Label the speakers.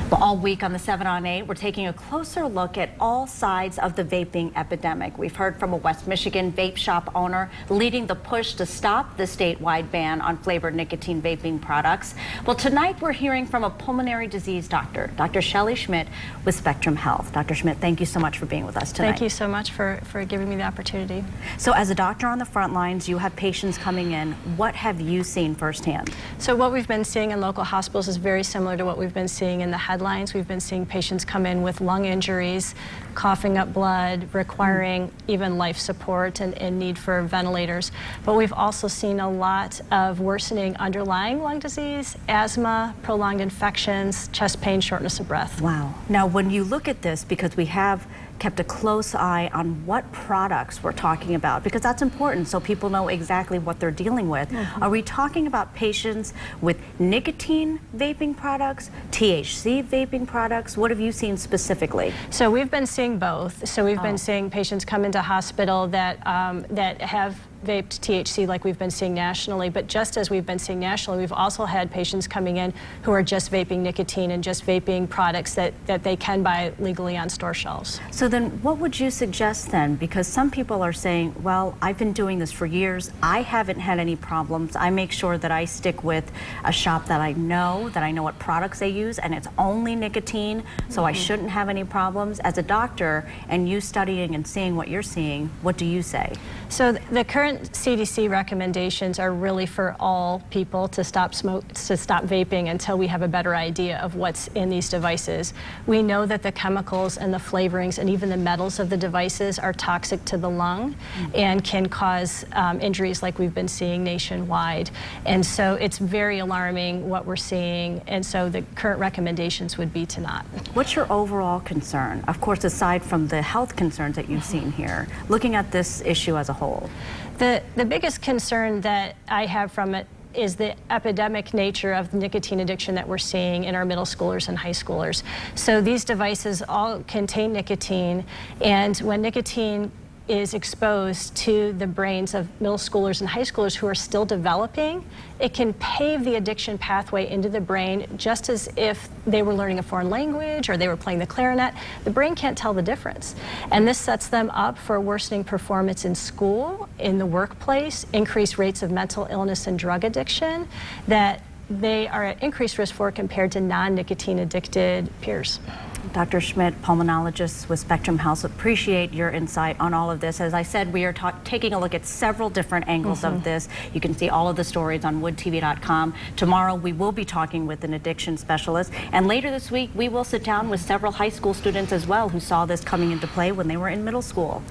Speaker 1: Well, all week on the 7 on 8, we're taking a closer look at all sides of the vaping epidemic. We've heard from a West Michigan vape shop owner leading the push to stop the statewide ban on flavored nicotine vaping products. Well, tonight we're hearing from a pulmonary disease doctor, Dr. Shelley Schmidt with Spectrum Health. Dr. Schmidt, thank you so much for being with us tonight.
Speaker 2: Thank you so much for giving me the opportunity.
Speaker 1: So as a doctor on the front lines, you have patients coming in. What have you seen firsthand?
Speaker 2: So what we've been seeing in local hospitals is very similar to what we've been seeing in the headlines. We've been seeing patients come in with lung injuries, coughing up blood, requiring even life support and need for ventilators. But we've also seen a lot of worsening underlying lung disease, asthma, prolonged infections, chest pain, shortness of breath.
Speaker 1: Wow. Now, when you look at this, because we have kept a close eye on what products we're talking about, because that's important so people know exactly what they're dealing with. Are we talking about patients with nicotine vaping products, THC vaping products? What have you seen specifically?
Speaker 2: So we've been seeing both. So we've been seeing patients come into hospital that that have vaped THC like we've been seeing nationally, but just as we've been seeing nationally, we've also had patients coming in who are just vaping nicotine and just vaping products that they can buy legally on store shelves.
Speaker 1: So then what would you suggest then? Because some people are saying, well, I've been doing this for years, I haven't had any problems, I make sure that I stick with a shop that I know what products they use, and it's only nicotine, so I shouldn't have any problems. As a doctor, and you studying and seeing what you're seeing, what do you say?
Speaker 2: So the current CDC recommendations are really for all people to stop vaping until we have a better idea of what's in these devices. We know that the chemicals and the flavorings and even the metals of the devices are toxic to the lung and can cause injuries like we've been seeing nationwide. And so it's very alarming what we're seeing, and so the current recommendations would be to not.
Speaker 1: What's your overall concern? Of course, aside from the health concerns that you've seen here, looking at this issue as a whole.
Speaker 2: The biggest concern that I have from it is the epidemic nature of the nicotine addiction that we're seeing in our middle schoolers and high schoolers. So these devices all contain nicotine, and when nicotine is exposed to the brains of middle schoolers and high schoolers who are still developing, it can pave the addiction pathway into the brain just as if they were learning a foreign language or they were playing the clarinet. The brain can't tell the difference. And this sets them up for worsening performance in school, in the workplace, increased rates of mental illness and drug addiction that they are at increased risk for compared to non-nicotine addicted peers.
Speaker 1: Dr. Schmidt, pulmonologist with Spectrum Health, appreciate your insight on all of this. As I said, we are taking a look at several different angles of this. You can see all of the stories on woodtv.com. Tomorrow we will be talking with an addiction specialist, and later this week we will sit down with several high school students as well who saw this coming into play when they were in middle school.